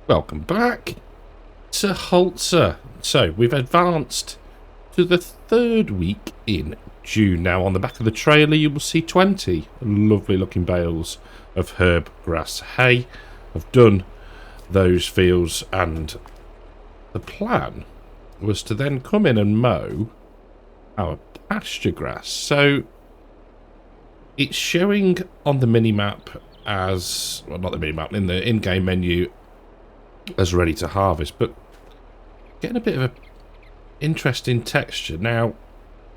Welcome back to Holzer. So we've advanced to the third week in June. Now on the back of the trailer you will see 20 lovely looking bales of herb grass hay. I've done those fields and the plan was to then come in and mow our pasture grass. So it's showing on the mini-map as, well, not the mini-map, in the in-game menu as ready to harvest, but getting a bit of a interesting texture. Now,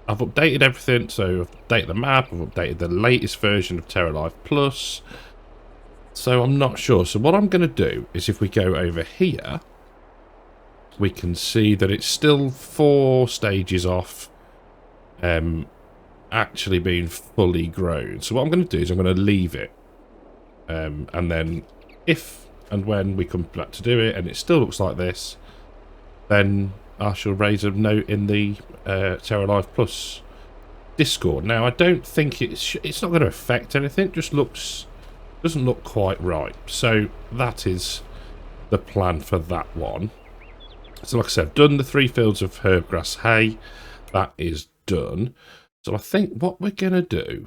I've updated everything, so I've updated the map, I've updated the latest version of Terralife+, so I'm not sure. So what I'm going to do is if we go over here, we can see that it's still 4 stages off actually being fully grown. So what I'm going to do is I'm going to leave it, and then if and when we come back to do it and it still looks like this, then I shall raise a note in the Terralife+ Discord. Now I don't think it's not going to affect anything, it just doesn't look quite right. So that is the plan for that one. So like I said, I've done the 3 fields of herb grass hay. That is done. So I think what we're going to do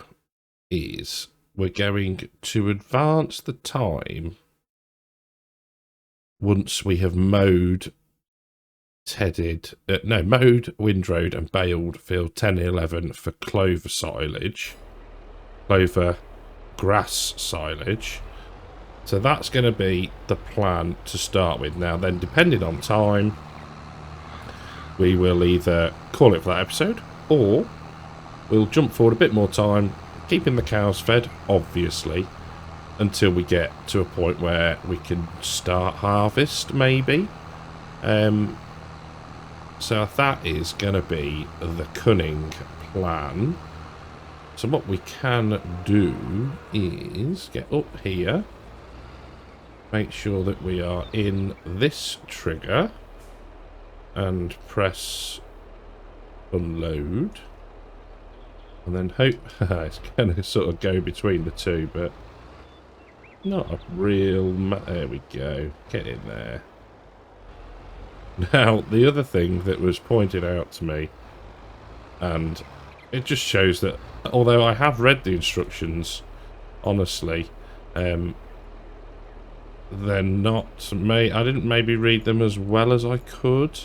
is we're going to advance the time once we have mowed, mowed, windrowed and baled field 10 and 11 for clover silage, clover grass silage. So that's going to be the plan to start with. Now then, depending on time, we will either call it for that episode, or we'll jump forward a bit more time, keeping the cows fed, obviously, until we get to a point where we can start harvest, maybe. So that is going to be the cunning plan. So what we can do is get up here, make sure that we are in this trigger, and press unload, and then hope it's going to sort of go between the two, but not a real there we go, get in there. Now the other thing that was pointed out to me, and it just shows that although I have read the instructions, honestly, they're not I didn't maybe read them as well as I could.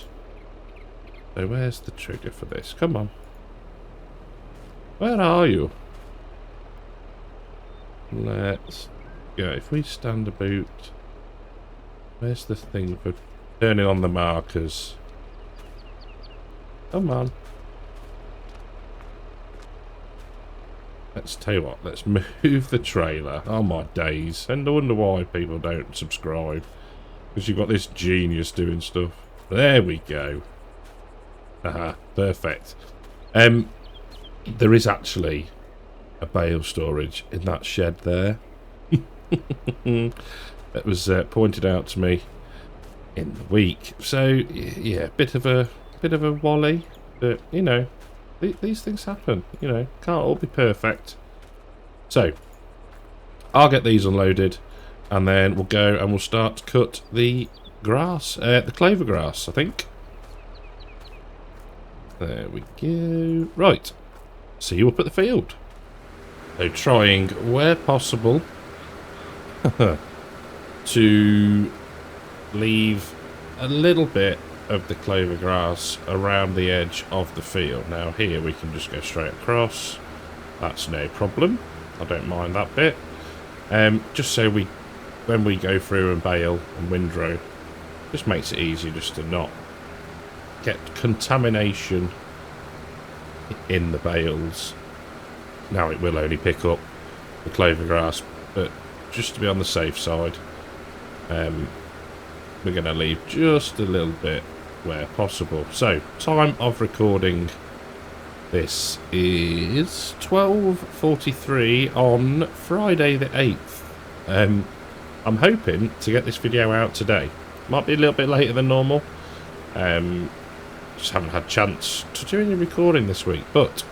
So where's the trigger for this? Come on, where are you? Let's go. If we stand about, where's the thing for turning on the markers? Come on. Let's tell you what, let's move the trailer. Oh my days. And I wonder why people don't subscribe. Because you've got this genius doing stuff. There we go. Aha, perfect. There is actually a bale storage in that shed there. That was pointed out to me in the week. So yeah, bit of a wally, but you know, these things happen. You know, can't all be perfect. So I'll get these unloaded, and then we'll go and we'll start to cut the grass, the clover grass, I think. There we go. Right, see you up at the field. So trying where possible to leave a little bit of the clover grass around the edge of the field. Now here we can just go straight across. That's no problem. I don't mind that bit. Just so when we go through and bale and windrow, just makes it easy just to not get contamination in the bales. Now it will only pick up the clover grass, but just to be on the safe side, we're going to leave just a little bit where possible. So time of recording this is 12:43 on Friday the 8th. I'm hoping to get this video out today. Might be a little bit later than normal. Just haven't had a chance to do any recording this week, but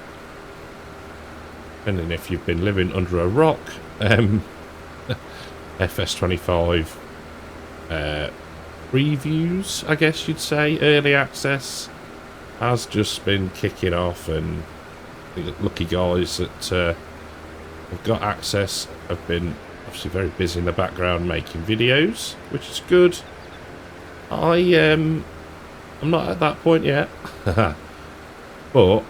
depending if you've been living under a rock, FS25 previews, I guess you'd say. Early access has just been kicking off, and the lucky guys that have got access have been obviously very busy in the background making videos, which is good. I'm not at that point yet. But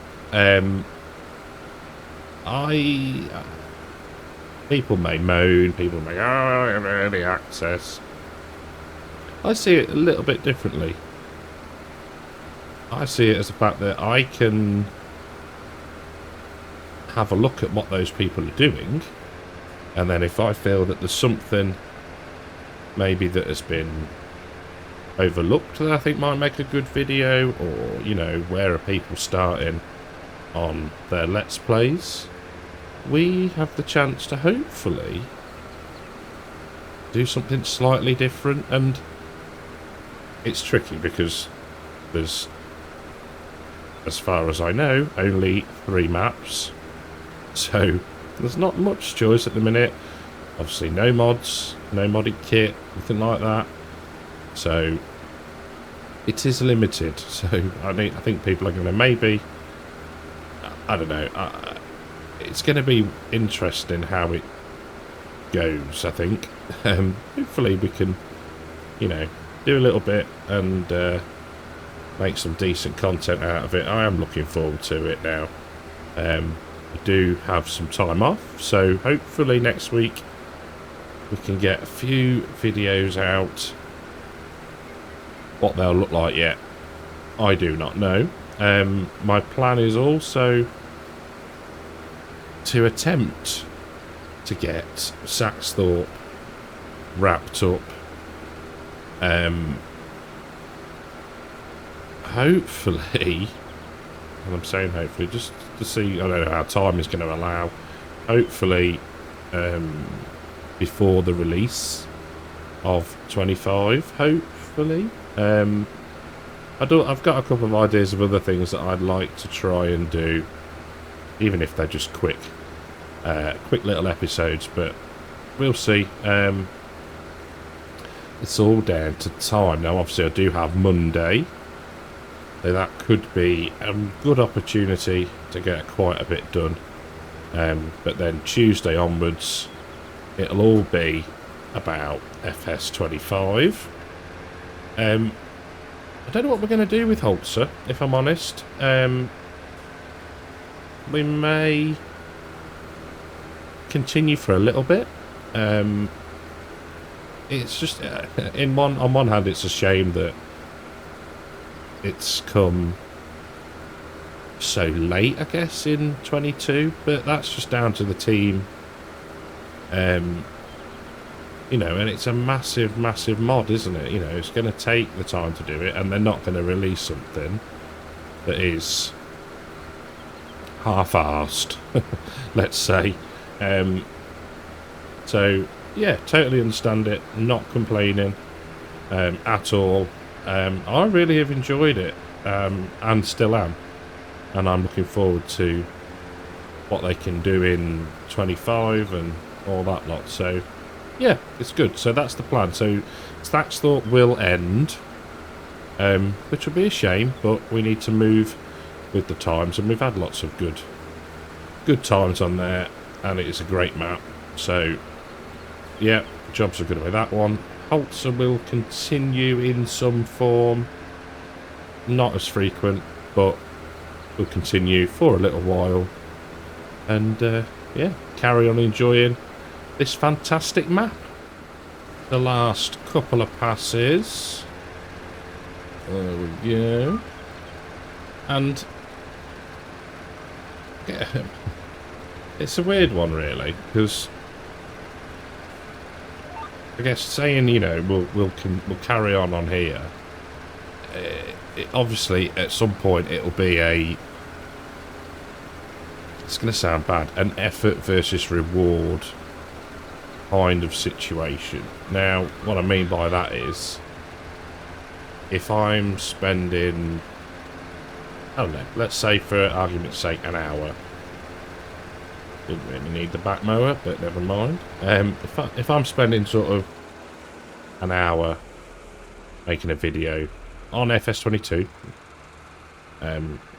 people may moan, people may early access. I see it a little bit differently. I see it as the fact that I can have a look at what those people are doing, and then if I feel that there's something maybe that has been overlooked that I think might make a good video, or, you know, where are people starting on their Let's Plays, we have the chance to hopefully do something slightly different. And it's tricky because there's, as far as I know, only 3 maps, so there's not much choice at the minute. Obviously no mods, no modded kit, nothing like that, so it is limited. So I think people are going to maybe, I don't know, it's going to be interesting how it goes, I think. Hopefully we can, you know, do a little bit and make some decent content out of it. I am looking forward to it now. I do have some time off, so hopefully next week we can get a few videos out. What they'll look like yet, I do not know. My plan is also to attempt to get Saxthorpe wrapped up. Hopefully, and I'm saying hopefully just to see, I don't know how time is going to allow, hopefully before the release of 25, hopefully. I've got a couple of ideas of other things that I'd like to try and do, even if they're just quick little episodes, but we'll see. It's all down to time. Now obviously I do have Monday, so that could be a good opportunity to get quite a bit done, but then Tuesday onwards it'll all be about FS25. I don't know what we're going to do with Holzer, if I'm honest. We may continue for a little bit. It's just on one hand it's a shame that it's come so late, I guess, in 22, but that's just down to the team. You know, and it's a massive mod, isn't it? You know, it's going to take the time to do it, and they're not going to release something that is half-arsed, let's say. So yeah, totally understand it, not complaining at all. I really have enjoyed it, and still am, and I'm looking forward to what they can do in 25 and all that lot. So yeah, it's good. So that's the plan. So Saxthorpe will end, which will be a shame, but we need to move with the times, and we've had lots of good times on there, and it is a great map. So yeah, jobs are good with that one. Holzer will continue in some form, not as frequent, but will continue for a little while, and yeah, carry on enjoying this fantastic map. The last couple of passes, there we go, and yeah, it's a weird one really, because I guess saying, you know, we'll carry on here, obviously at some point it'll be it's going to sound bad, an effort versus reward kind of situation. Now what I mean by that is, if I'm spending, I don't know, let's say for argument's sake an hour, didn't really need the back mower, but never mind. If I'm spending sort of an hour making a video on FS22,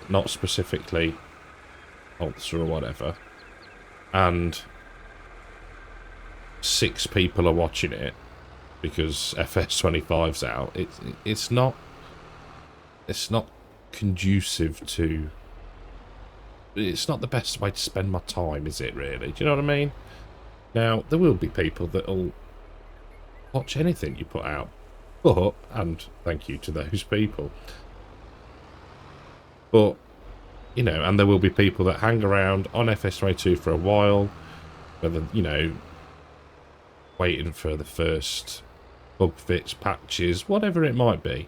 not specifically Holzer or whatever, and 6 people are watching it because FS25's out. It's not conducive to. It's not the best way to spend my time, is it? Really? Do you know what I mean? Now there will be people that'll watch anything you put out, but, and thank you to those people, but you know, and there will be people that hang around on FS22 for a while, whether, you know, waiting for the first bug fix, patches, whatever it might be,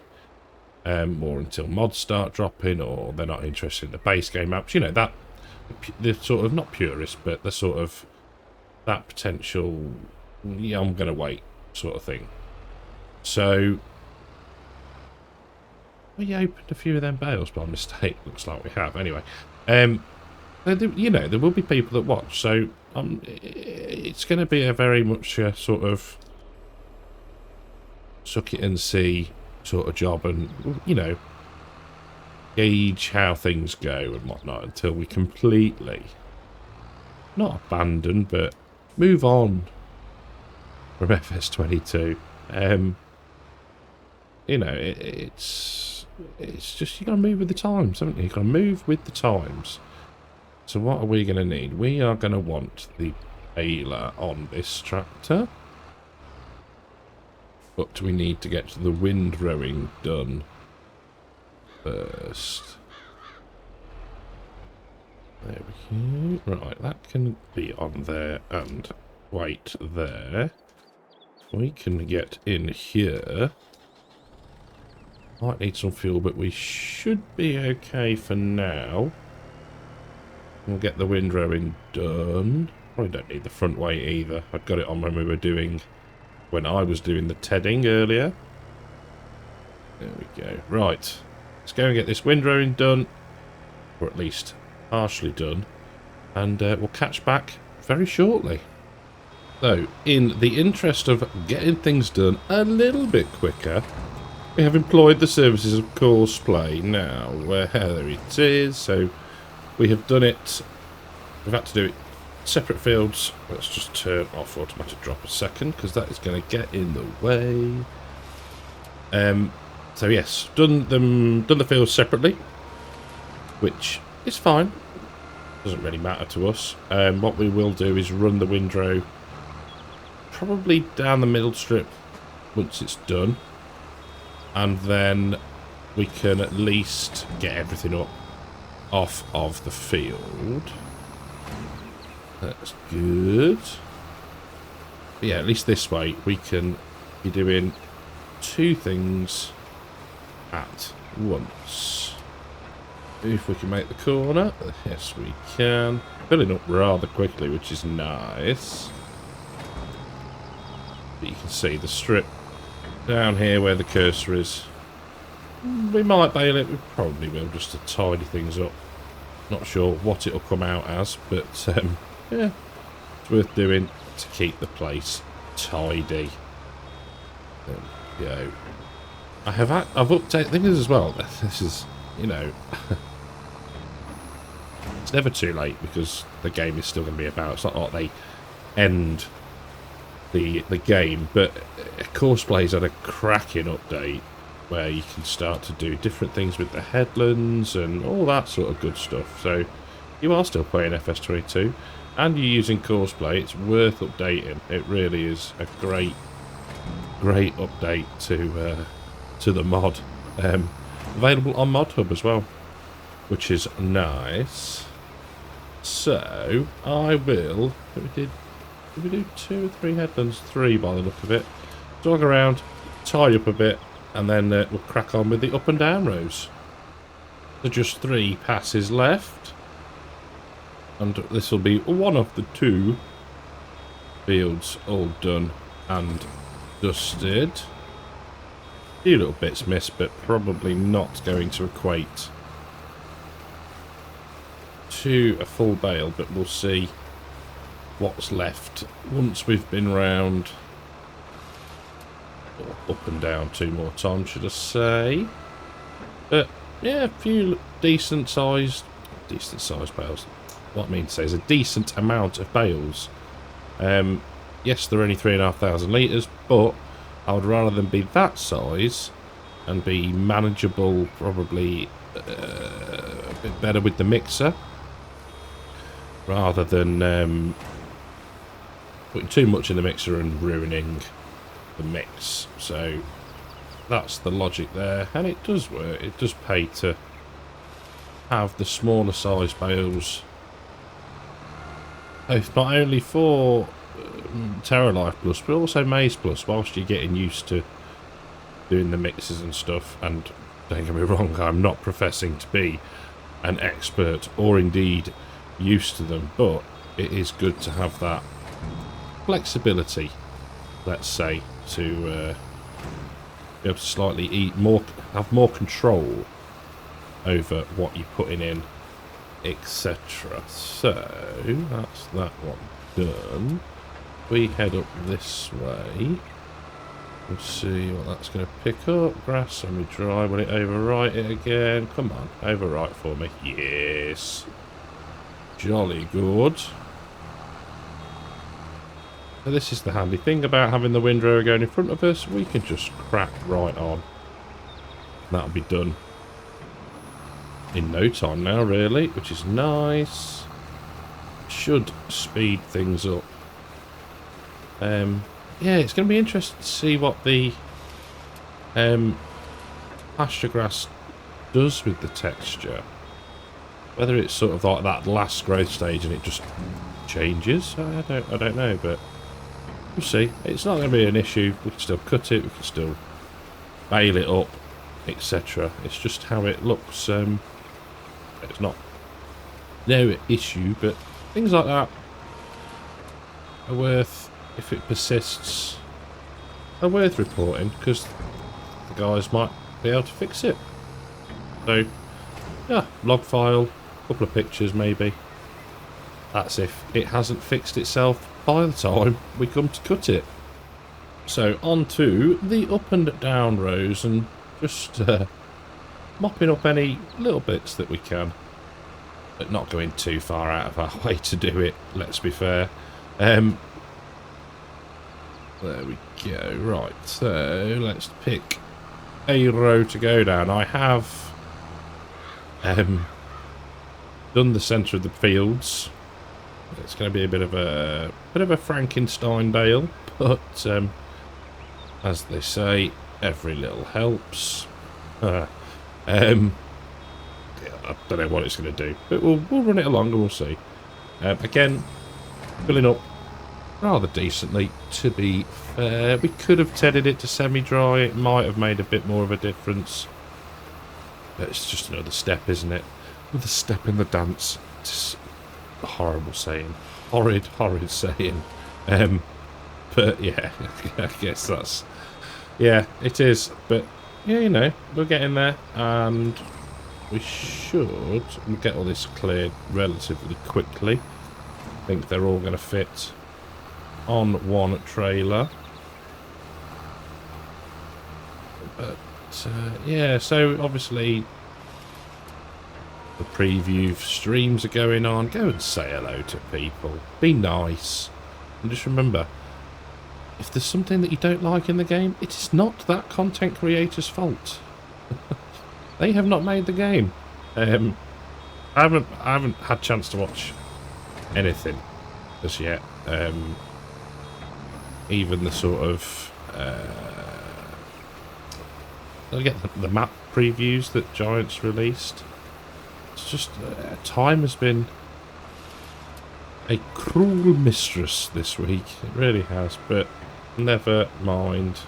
or until mods start dropping, or they're not interested in the base game maps. You know, that they're sort of not purist, but they're sort of that potential, yeah, I'm gonna wait sort of thing. So we opened a few of them bales by mistake. Looks like we have. Anyway, you know, there will be people that watch, so it's going to be a very much a sort of suck it and see sort of job, and you know, gauge how things go and whatnot until we completely not abandon, but move on from FS22. You know, it's just, you gotta move with the times, haven't you? You gotta move with the times. So what are we gonna need? We are gonna want the baler on this tractor, but we need to get the windrowing done first. There we go. Right, that can be on there and wait there. We can get in here. Might need some fuel, but we should be okay for now. We'll get the windrowing done. Probably don't need the front weight either. I've got it on when I was doing the tedding earlier. There we go. Right. Let's go and get this windrowing done. Or at least partially done. And we'll catch back very shortly. So, in the interest of getting things done a little bit quicker, we have employed the services of Courseplay. Now, where it is, so we have done it. We've had to do it separate fields. Let's just turn off automatic drop a second, because that is going to get in the way. So yes, done the fields separately, which is fine. Doesn't really matter to us. What we will do is run the windrow probably down the middle strip once it's done. And then we can at least get everything up off of the field. That's good. But yeah, at least this way we can be doing 2 things at once. If we can make the corner. Yes, we can. Filling up rather quickly, which is nice. But you can see the strip down here where the cursor is. We might bail it. We probably will, just to tidy things up. Not sure what it'll come out as, but yeah, it's worth doing to keep the place tidy. There we go. I've updated things as well. This is, you know, it's never too late because the game is still going to be about. It's not like they end the game, but Courseplay's had a cracking update where you can start to do different things with the headlands and all that sort of good stuff. So you are still playing FS22 and you're using Courseplay. It's worth updating. It really is a great update to the mod. Available on Mod Hub as well, which is nice. So I will. Did we do 2 or 3 headlands? 3 by the look of it. Dog around, tie up a bit, and then we'll crack on with the up and down rows. So just 3 passes left, and this will be one of the 2 fields all done and dusted. A few little bits missed, but probably not going to equate to a full bale, but we'll see what's left once we've been round Or up and down 2 more times, should I say. But yeah, a few decent sized bales. What I mean to say is a decent amount of bales. Yes, they're only 3,500 litres, but I would rather than be that size and be manageable, probably a bit better with the mixer, rather than putting too much in the mixer and ruining the mix. So that's the logic there, and it does work. It does pay to have the smaller size bales, both not only for Terralife Plus but also Maze Plus, whilst you're getting used to doing the mixes and stuff. And don't get me wrong, I'm not professing to be an expert or indeed used to them, but it is good to have that flexibility, let's say, to be able to slightly have more control over what you're putting in, etc. So that's that one done. We head up this way. We'll see what that's going to pick up. Grass semi-dry. Will it overwrite it again? Come on, overwrite for me. Yes. Jolly good. So this is the handy thing about having the windrower going in front of us. We can just crack right on. That'll be done in no time now, really, which is nice. Should speed things up. Yeah, it's going to be interesting to see what the pasture grass does with the texture. Whether it's sort of like that last growth stage and it just changes. I don't know, but we'll see. It's not going to be an issue. We can still cut it. We can still bale it up, etc. It's just how it looks. It's not no issue, but things like that are worth, if it persists, are worth reporting, because the guys might be able to fix it. So yeah, log file, couple of pictures maybe. That's if it hasn't fixed itself by the time we come to cut it. So on to the up and down rows, and just mopping up any little bits that we can, but not going too far out of our way to do it, let's be fair. There we go. Right, so let's pick a row to go down. I have done the centre of the fields. It's going to be a bit of a Frankenstein bale, but as they say, every little helps. Yeah, I don't know what it's going to do, but we'll run it along and we'll see. Again, filling up rather decently, to be fair. We could have tedded it to semi-dry. It might have made a bit more of a difference. But it's just another step, isn't it? Another step in the dance. It's a horrible saying. Horrid saying. But yeah, I guess that's... Yeah, it is. But, yeah, you know, we're getting there. And we should get all this cleared relatively quickly. I think they're all going to fit on one trailer. But yeah, so obviously the preview streams are going on. Go and say hello to people, be nice, and just remember, if there's something that you don't like in the game, it is not that content creator's fault. They have not made the game. I haven't had a chance to watch anything as yet. Even the sort of I get the map previews that Giants released. It's just time has been a cruel mistress this week. It really has, but never mind.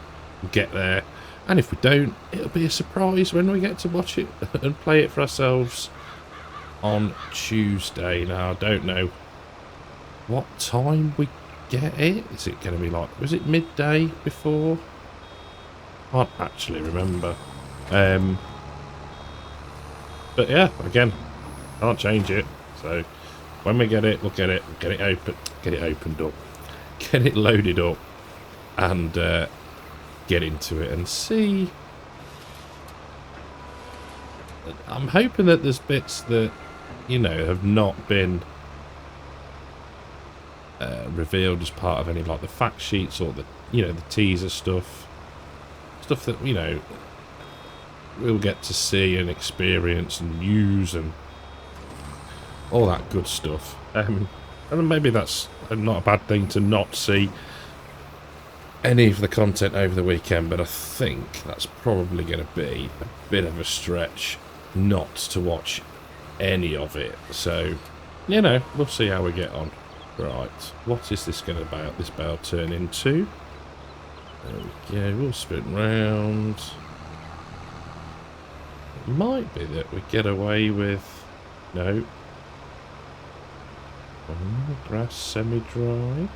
We'll get there, and if we don't, it'll be a surprise when we get to watch it and play it for ourselves on Tuesday. Now I don't know what time we get it. Is it going to be like, was it midday before? Can't actually remember. But yeah, again, can't change it. So when we get it, we'll get it open, get it opened up, get it loaded up, and get into it and see. I'm hoping that there's bits that, you know, have not been revealed as part of any, like, the fact sheets or the, you know, the teaser stuff that, you know, we'll get to see and experience and use and all that good stuff. And maybe that's not a bad thing to not see any of the content over the weekend, but I think that's probably going to be a bit of a stretch not to watch any of it. So, you know, we'll see how we get on. Right, what is this going to about this bale turn into? There we go, we'll spin round. It might be that we get away with... No. Grass semi-dry.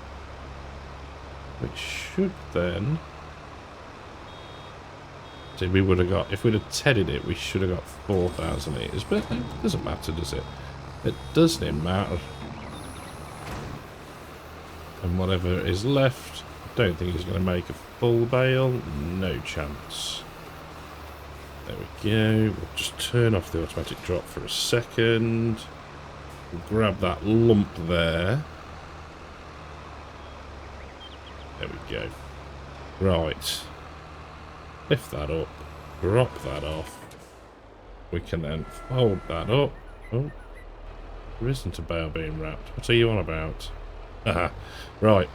Which should then... See, we would have got... If we'd have tedded it, we should have got 4,000 litres. But it doesn't matter, does it? It doesn't matter. And whatever is left, I don't think he's going to make a full bale. No chance. There we go. We'll just turn off the automatic drop for a second. We'll grab that lump there. There we go. Right. Lift that up. Drop that off. We can then fold that up. Oh. There isn't a bale being wrapped. What are you on about? Aha. Right.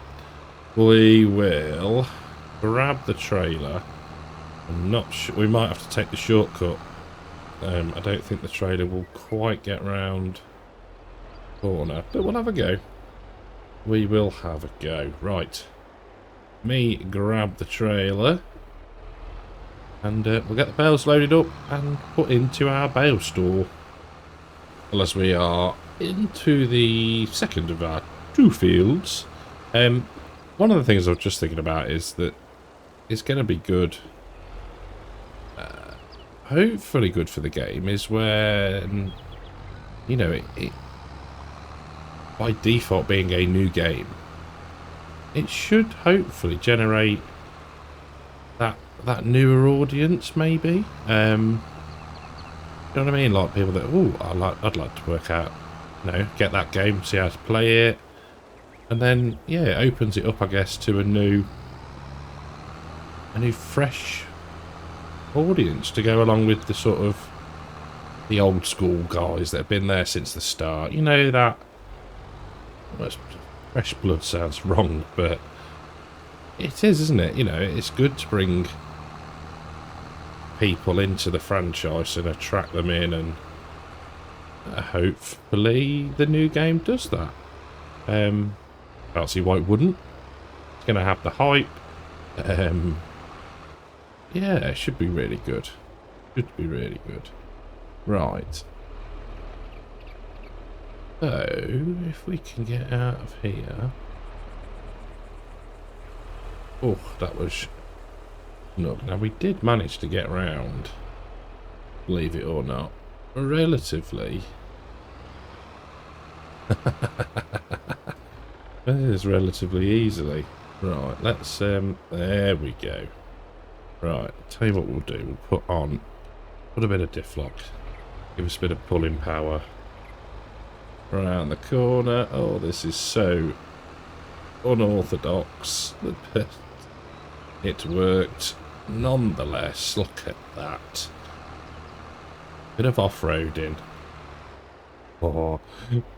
We will grab the trailer. I'm not sure. We might have to take the shortcut. I don't think the trailer will quite get round corner, but we'll have a go. We will have a go. Right. Me grab the trailer. And we'll get the bales loaded up and put into our bale store. Well, as we are into the second of our 2 fields. One of the things I was just thinking about is that it's going to be good, hopefully good for the game, is when, you know, it by default being a new game, it should hopefully generate that newer audience, maybe. You know what I mean? Like people that, I'd like to work out, you know, get that game, see how to play it. And then, yeah, it opens it up, I guess, to a new fresh audience to go along with the sort of the old school guys that have been there since the start. You know, that, well, fresh blood sounds wrong, but it is, isn't it? You know, it's good to bring people into the franchise and attract them in, and hopefully the new game does that. I don't see why it wouldn't. It's going to have the hype. Yeah, it should be really good. Should be really good. Right. So, if we can get out of here... Oh, that was... No, now we did manage to get round, believe it or not, relatively... It is relatively easily. Right, let's, there we go. Right, tell you what we'll do. We'll put a bit of diff lock. Give us a bit of pulling power. Around the corner. Oh, this is so unorthodox. But it worked nonetheless. Look at that. Bit of off-roading. Oh,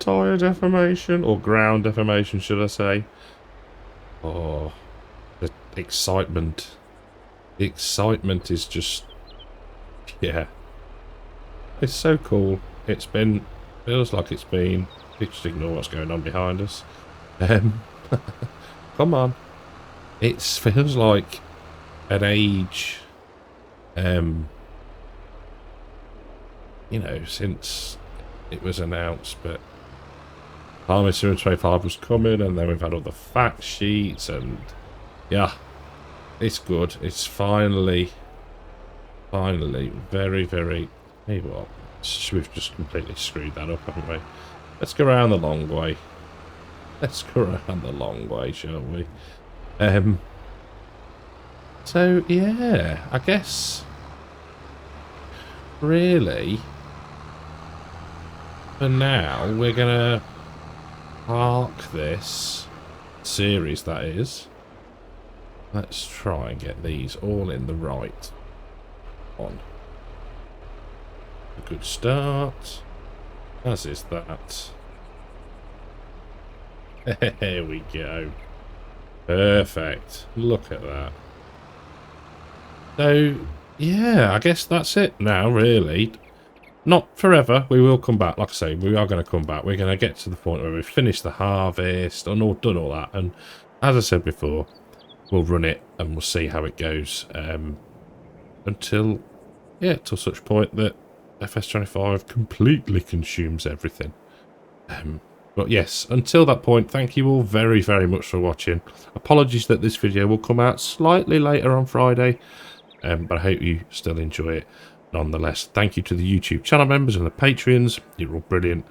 tyre deformation, or ground deformation, should I say. Oh, the excitement. The excitement is just... Yeah. It's so cool. It's been... Feels like it's been... Just ignore what's going on behind us. Come on. It feels like an age... you know, since... it was announced, but Farming Sim 25 was coming, and then we've had all the fact sheets, and yeah, it's good. It's finally very, very... Hey, what? We've just completely screwed that up, haven't we? Let's go around the long way. Let's go around the long way, shall we? So, yeah, I guess, really, for now, we're going to park this series, that is. Let's try and get these all in the right one. A good start, as is that. There we go. Perfect. Look at that. So, yeah, I guess that's it now, really. Not forever. We will come back. Like I say, we are going to come back. We're going to get to the point where we've finished the harvest and done all that. And as I said before, we'll run it and we'll see how it goes until such point that FS25 completely consumes everything. But yes, until that point, thank you all very, very much for watching. Apologies that this video will come out slightly later on Friday, but I hope you still enjoy it nonetheless. Thank you to the YouTube channel members and the Patreons. You're all brilliant.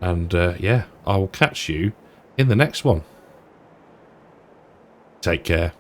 And yeah, I will catch you in the next one. Take care.